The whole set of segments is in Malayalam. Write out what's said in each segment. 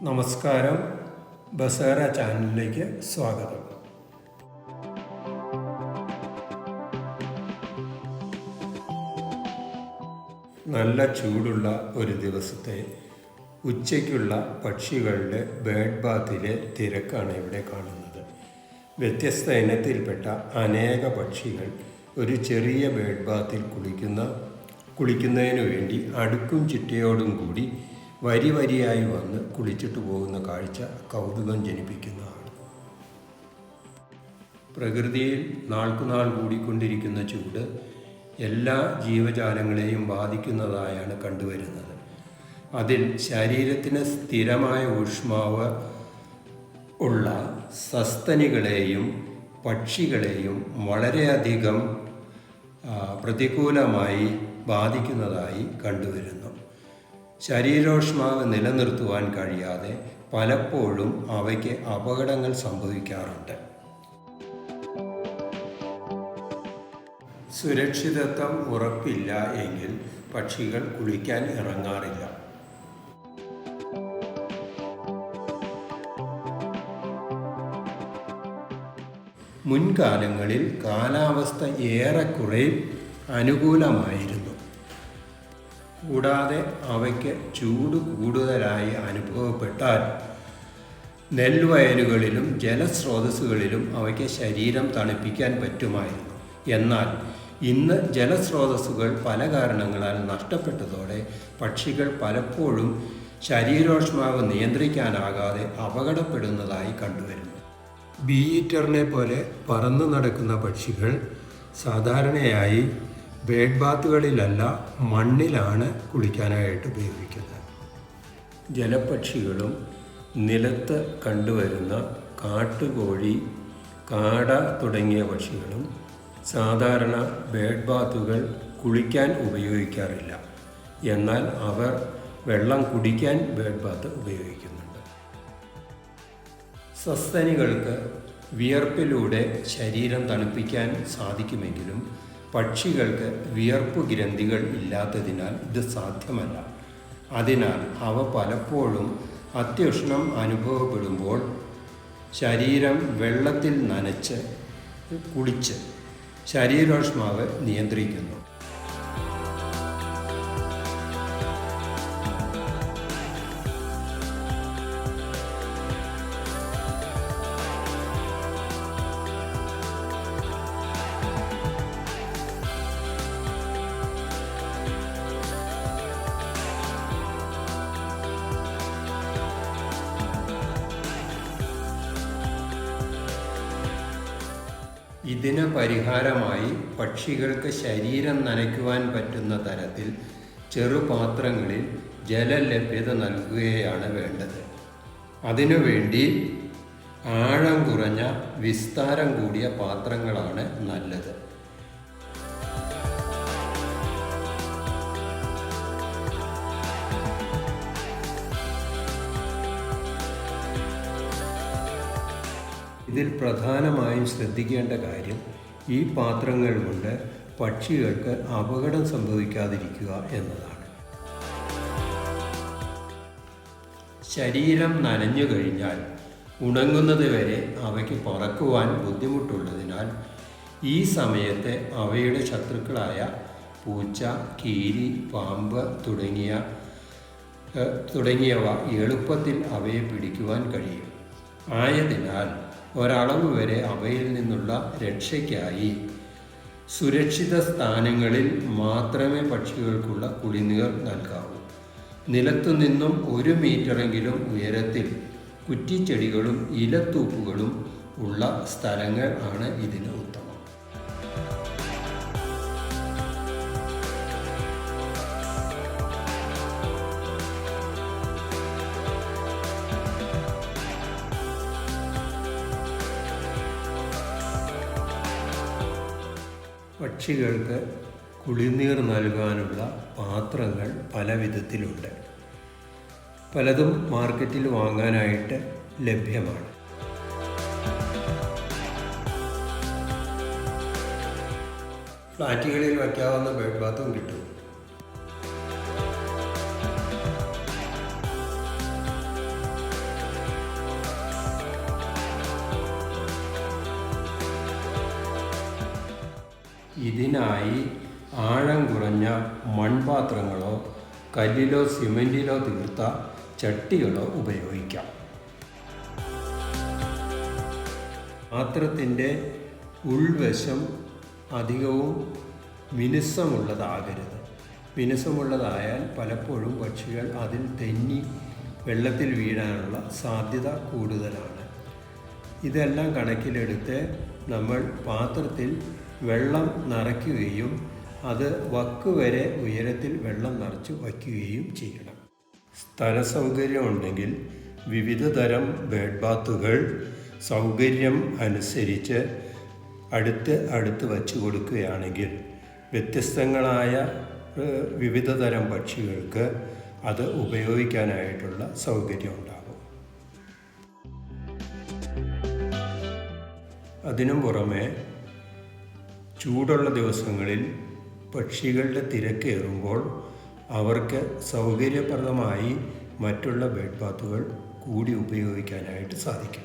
നമസ്കാരം. ബസേറ ചാനലിലേക്ക് സ്വാഗതം. നല്ല ചൂടുള്ള ഒരു ദിവസത്തെ ഉച്ചയ്ക്കുള്ള പക്ഷികളുടെ ബേഡ് ബാത്തിലെ തിരക്കാണ് ഇവിടെ കാണുന്നത്. വ്യത്യസ്ത ഇനത്തിൽപ്പെട്ട അനേക പക്ഷികൾ ഒരു ചെറിയ ബേഡ് ബാത്തിൽ കുളിക്കുന്നതിനു വേണ്ടി അടുക്കും ചിട്ടയോടും കൂടി വരി വരിയായി വന്ന് കുളിച്ചിട്ട് പോകുന്ന കാഴ്ച കൗതുകം ജനിപ്പിക്കുന്നതാണ്. പ്രകൃതിയിൽ നാൾക്കുനാൾ കൂടിക്കൊണ്ടിരിക്കുന്ന ചൂട് എല്ലാ ജീവജാലങ്ങളെയും ബാധിക്കുന്നതായാണ് കണ്ടുവരുന്നത്. അതിൽ ശരീരത്തിന് സ്ഥിരമായ ഊഷ്മാവ് ഉള്ള സസ്തനികളെയും പക്ഷികളെയും വളരെയധികം പ്രതികൂലമായി ബാധിക്കുന്നതായി കണ്ടുവരുന്നു. ശരീരോഷ്മാവ് നിലനിർത്തുവാൻ കഴിയാതെ പലപ്പോഴും അവയ്ക്ക് അപകടങ്ങൾ സംഭവിക്കാറുണ്ട്. സുരക്ഷിതത്വം ഉറപ്പില്ല എങ്കിൽ പക്ഷികൾ കുളിക്കാൻ ഇറങ്ങാറില്ല. മുൻകാലങ്ങളിൽ കാലാവസ്ഥ ഏറെക്കുറെ അനുകൂലമായിരുന്നു. കൂടാതെ അവയ്ക്ക് ചൂട് കൂടുതലായി അനുഭവപ്പെട്ടാൽ നെൽവയലുകളിലും ജലസ്രോതസ്സുകളിലും അവയ്ക്ക് ശരീരം തണുപ്പിക്കാൻ പറ്റുമായിരുന്നു. എന്നാൽ ഇന്ന് ജലസ്രോതസ്സുകൾ പല കാരണങ്ങളാൽ നഷ്ടപ്പെട്ടതോടെ പക്ഷികൾ പലപ്പോഴും ശരീരോഷ്മാവ് നിയന്ത്രിക്കാനാകാതെ അപകടപ്പെടുന്നതായി കണ്ടുവരുന്നു. ബീ ഈറ്ററിനെ പോലെ പറന്നു നടക്കുന്ന പക്ഷികൾ സാധാരണയായി ബേഡ് ബാത്തുകളിലല്ല, മണ്ണിലാണ് കുളിക്കാനായിട്ട് ഉപയോഗിക്കുന്നത്. ജലപക്ഷികളും നിലത്ത് കണ്ടുവരുന്ന കാട്ടുകോഴി, കാട തുടങ്ങിയ പക്ഷികളും സാധാരണ ബേഡ് ബാത്തുകൾ കുളിക്കാൻ ഉപയോഗിക്കാറില്ല. എന്നാൽ അവർ വെള്ളം കുടിക്കാൻ ബേഡ് ബാത്ത് ഉപയോഗിക്കുന്നുണ്ട്. സസ്തനികൾക്ക് വിയർപ്പിലൂടെ ശരീരം തണുപ്പിക്കാൻ സാധിക്കുമെങ്കിലും പക്ഷികൾക്ക് വിയർപ്പ് ഗ്രന്ഥികൾ ഇല്ലാത്തതിനാൽ ഇത് സാധ്യമല്ല. അതിനാൽ അവ പലപ്പോഴും അത്യുഷ്ണം അനുഭവപ്പെടുമ്പോൾ ശരീരം വെള്ളത്തിൽ നനച്ച് കുളിച്ച് ശരീരോഷ്മാവ് നിയന്ത്രിക്കുന്നു. ഇതിന് പരിഹാരമായി പക്ഷികൾക്ക് ശരീരം നനയ്ക്കുവാൻ പറ്റുന്ന തരത്തിൽ ചെറുപാത്രങ്ങളിൽ ജലലഭ്യത നൽകുകയാണ് വേണ്ടത്. അതിനുവേണ്ടി ആഴം കുറഞ്ഞ വിസ്താരം കൂടിയ പാത്രങ്ങളാണ് നല്ലത്. ഇതിൽ പ്രധാനമായും ശ്രദ്ധിക്കേണ്ട കാര്യം ഈ പാത്രങ്ങൾ കൊണ്ട് പക്ഷികൾക്ക് അപകടം സംഭവിക്കാതിരിക്കുക എന്നതാണ്. ശരീരം നനഞ്ഞു കഴിഞ്ഞാൽ ഉണങ്ങുന്നത് വരെ അവയ്ക്ക് പറക്കുവാൻ ബുദ്ധിമുട്ടുള്ളതിനാൽ ഈ സമയത്ത് അവയുടെ ശത്രുക്കളായ പൂച്ച, കീരി, പാമ്പ് തുടങ്ങിയവ എളുപ്പത്തിൽ അവയെ പിടിക്കുവാൻ കഴിയും. ആയതിനാൽ ഒരളവ് വരെ അവയിൽ നിന്നുള്ള രക്ഷയ്ക്കായി സുരക്ഷിത സ്ഥാനങ്ങളിൽ മാത്രമേ പക്ഷികൾക്കുള്ള കുളിനീർ നൽകാവൂ. നിലത്തുനിന്നും 1 മീറ്ററെങ്കിലും ഉയരത്തിൽ കുറ്റിച്ചെടികളും ഇലത്തൂപ്പുകളും ഉള്ള സ്ഥലങ്ങൾ ആണ് ഇതിന് ഉത്തമം. പക്ഷികൾക്ക് കുളിനീർ നൽകാനുള്ള പാത്രങ്ങൾ പല വിധത്തിലുണ്ട്. പലതും മാർക്കറ്റിൽ വാങ്ങാനായിട്ട് ലഭ്യമാണ്. ഫ്ലാറ്റുകളിൽ വയ്ക്കാവുന്ന ബേഡ് ബാത്തും കിട്ടും. ഇതിനായി ആഴം കുറഞ്ഞ മൺപാത്രങ്ങളോ കല്ലിലോ സിമൻറ്റിലോ തീർത്ത ചട്ടികളോ ഉപയോഗിക്കാം. പാത്രത്തിൻ്റെ ഉൾവശം അധികവും മിനുസമുള്ളതാകരുത്. മിനുസമുള്ളതായാൽ പലപ്പോഴും പക്ഷികൾ അതിൽ തെന്നി വെള്ളത്തിൽ വീഴാനുള്ള സാധ്യത കൂടുതലാണ്. ഇതെല്ലാം കണക്കിലെടുത്ത് നമ്മൾ പാത്രത്തിൽ വെള്ളം നിറയ്ക്കുകയും അത് വക്ക് വരെ ഉയരത്തിൽ വെള്ളം നിറച്ച് വയ്ക്കുകയും ചെയ്യണം. സ്ഥല സൗകര്യം ഉണ്ടെങ്കിൽ വിവിധ തരം ബേഡ് ബാത്തുകൾ സൗകര്യം അനുസരിച്ച് അടുത്ത് വച്ച് കൊടുക്കുകയാണെങ്കിൽ വ്യത്യസ്തങ്ങളായ വിവിധ തരം പക്ഷികൾക്ക് അത് ഉപയോഗിക്കാനായിട്ടുള്ള സൗകര്യം ഉണ്ടാകും. അതിനും പുറമെ ചൂടുള്ള ദിവസങ്ങളിൽ പക്ഷികളുടെ തിരക്കേറുമ്പോൾ അവർക്ക് സൗകര്യപ്രദമായി മറ്റുള്ള ബേഡ് ബാത്തുകൾ കൂടി ഉപയോഗിക്കാനായിട്ട് സാധിക്കും.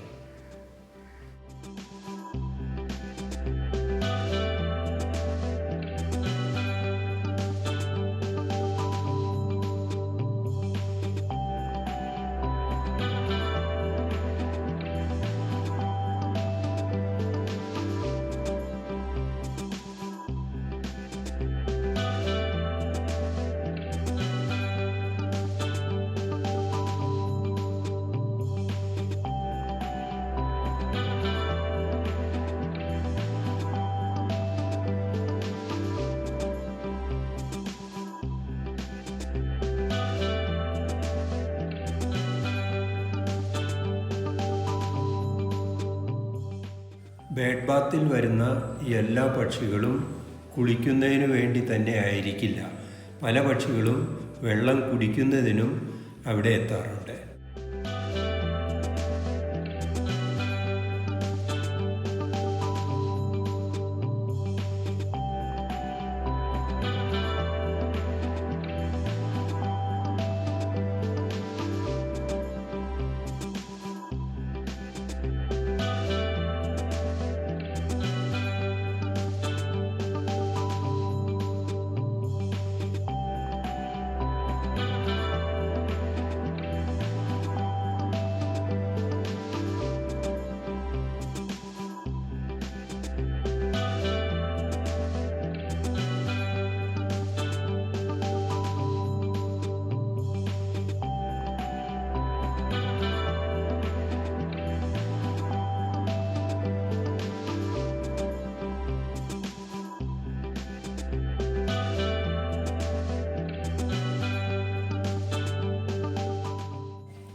ബേഡ് ബാത്തിൽ വരുന്ന എല്ലാ പക്ഷികളും കുളിക്കുന്നതിന് വേണ്ടി തന്നെ ആയിരിക്കില്ല. പല പക്ഷികളും വെള്ളം കുടിക്കുന്നതിനും അവിടെ എത്താറുണ്ട്.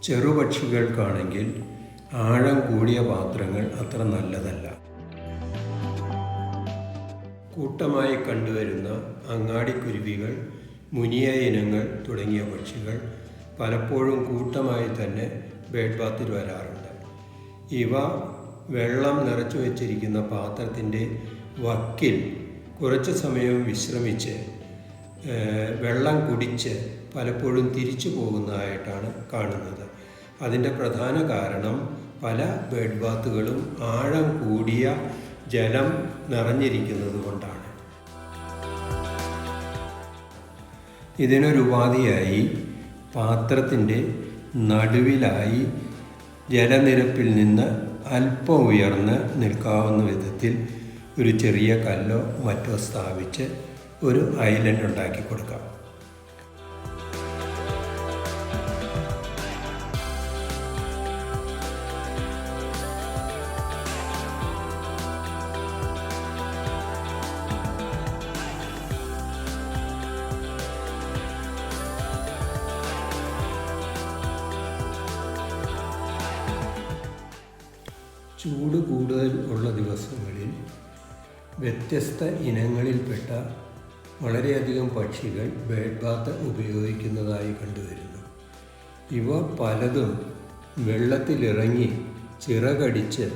ചെറുപക്ഷികൾക്കാണെങ്കിൽ ആഴം കൂടിയ പാത്രങ്ങൾ അത്ര നല്ലതല്ല. കൂട്ടമായി കണ്ടുവരുന്ന അങ്ങാടിക്കുരുവികൾ, മുനിയ ഇനങ്ങൾ തുടങ്ങിയ പക്ഷികൾ പലപ്പോഴും കൂട്ടമായി തന്നെ ബേഡ് ബാത്തിൽ വരാറുണ്ട്. ഇവ വെള്ളം നിറച്ചു വച്ചിരിക്കുന്ന പാത്രത്തിൻ്റെ വക്കിൽ കുറച്ച് സമയം വിശ്രമിച്ച് വെള്ളം കുടിച്ച് പലപ്പോഴും തിരിച്ചു പോകുന്നതായിട്ടാണ് കാണുന്നത്. അതിൻ്റെ പ്രധാന കാരണം പല ബേഡ് ബാത്തുകളും ആഴം കൂടിയ ജലം നിറഞ്ഞിരിക്കുന്നത് കൊണ്ടാണ്. ഇതിനൊരു ഉപാധിയായി പാത്രത്തിൻ്റെ നടുവിലായി ജലനിരപ്പിൽ നിന്ന് അല്പം ഉയർന്ന് നിൽക്കാവുന്ന വിധത്തിൽ ഒരു ചെറിയ കല്ലോ മറ്റോ സ്ഥാപിച്ച് ഒരു ഐലൻഡ് ഉണ്ടാക്കി കൊടുക്കാം. ചൂട് കൂടുതൽ ഉള്ള ദിവസങ്ങളിൽ വ്യത്യസ്ത ഇനങ്ങളിൽപ്പെട്ട വളരെയധികം പക്ഷികൾ ബേഡ് ബാത്ത് ഉപയോഗിക്കുന്നതായി കണ്ടുവരുന്നു. ഇവ പലതും വെള്ളത്തിലിറങ്ങി ചിറകടിച്ച്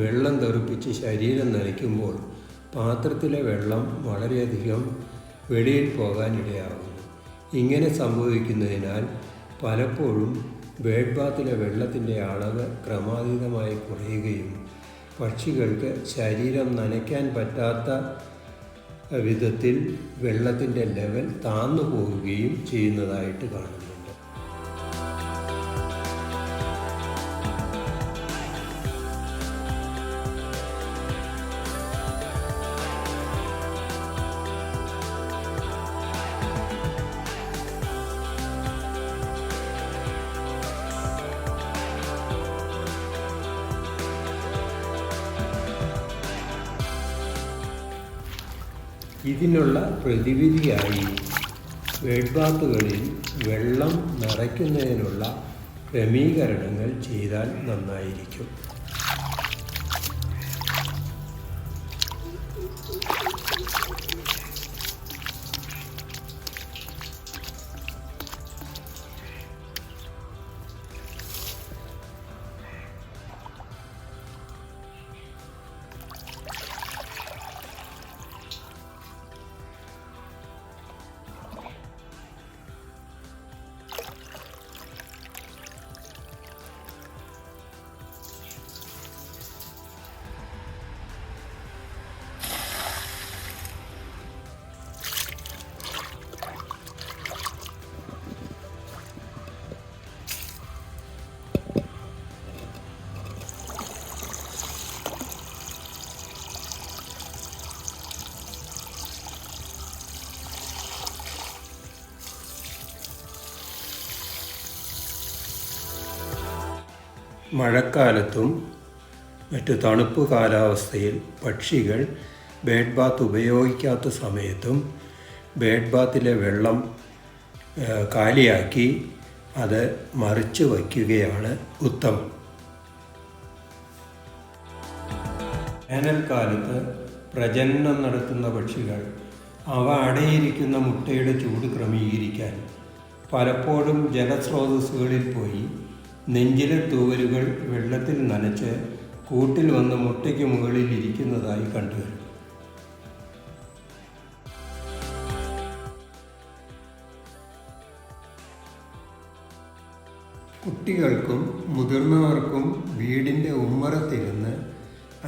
വെള്ളം തെറിപ്പിച്ച് ശരീരം നനയ്ക്കുമ്പോൾ പാത്രത്തിലെ വെള്ളം വളരെയധികം വെളിയിൽ പോകാനിടയാകുന്നു. ഇങ്ങനെ സംഭവിക്കുന്നതിനാൽ പലപ്പോഴും ബേഡ് ബാത്തിലെ വെള്ളത്തിൻ്റെ അളവ് ക്രമാതീതമായി കുറയുകയും പക്ഷികൾക്ക് ശരീരം നനയ്ക്കാൻ പറ്റാത്ത വിധത്തിൽ വെള്ളത്തിൻ്റെ ലെവൽ താന്നു പോവുകയും ചെയ്യുന്നതായിട്ട് കാണുന്നുണ്ട്. ഇതിനുള്ള പ്രതിവിധിയായി ബേഡ് ബാത്തുകളിൽ വെള്ളം നിറയ്ക്കുന്നതിനുള്ള ക്രമീകരണങ്ങൾ ചെയ്താൽ നന്നായിരിക്കും. മഴക്കാലത്തും മറ്റു തണുപ്പ് കാലാവസ്ഥയിൽ പക്ഷികൾ ബേഡ് ബാത്ത് ഉപയോഗിക്കാത്ത സമയത്തും ബേഡ് ബാത്തിലെ വെള്ളം കാലിയാക്കി അത് മറിച്ച് വയ്ക്കുകയാണ് ഉത്തമം. വേനൽക്കാലത്ത് പ്രജനനം നടത്തുന്ന പക്ഷികൾ അവ അടയിരിക്കുന്ന മുട്ടയുടെ ചൂട് ക്രമീകരിക്കാൻ പലപ്പോഴും ജലസ്രോതസ്സുകളിൽ പോയി നെഞ്ചിലെ തൂവലുകൾ വെള്ളത്തിൽ നനച്ച് കൂട്ടിൽ വന്ന് മുട്ടയ്ക്ക് മുകളിൽ ഇരിക്കുന്നതായി കണ്ടുവരും. കുട്ടികൾക്കും മുതിർന്നവർക്കും വീടിൻ്റെ ഉമ്മറത്തിരുന്ന്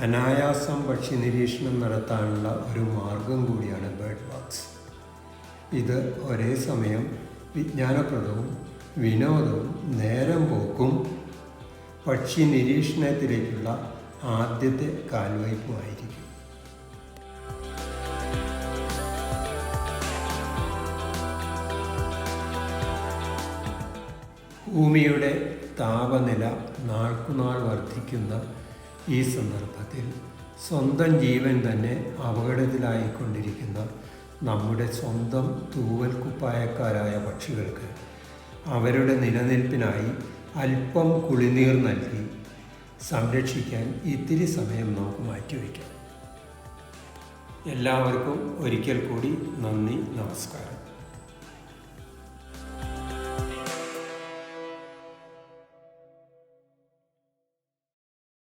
അനായാസം പക്ഷി നിരീക്ഷണം നടത്താനുള്ള ഒരു മാർഗം കൂടിയാണ് ബേഡ് ബാത്ത്സ്. ഇത് ഒരേ സമയം വിജ്ഞാനപ്രദവും വിനോദവും നേരം പോക്കും പക്ഷി നിരീക്ഷണത്തിലേക്കുള്ള ആദ്യത്തെ കാൽവയ്പുമായിരിക്കും. ഭൂമിയുടെ താപനില നാൾക്കുനാൾ വർദ്ധിക്കുന്ന ഈ സന്ദർഭത്തിൽ സ്വന്തം ജീവൻ തന്നെ അപകടത്തിലായിക്കൊണ്ടിരിക്കുന്ന നമ്മുടെ സ്വന്തം തൂവൽ കുപ്പായക്കാരായ പക്ഷികൾക്ക് അവരുടെ നിലനിൽപ്പിനായി അല്പം കുളിനീർ നൽകി സംരക്ഷിക്കാൻ ഇത്തിരി സമയം നമുക്ക് മാറ്റിവെക്കാം. എല്ലാവർക്കും ഒരിക്കൽ കൂടി നന്ദി, നമസ്കാരം.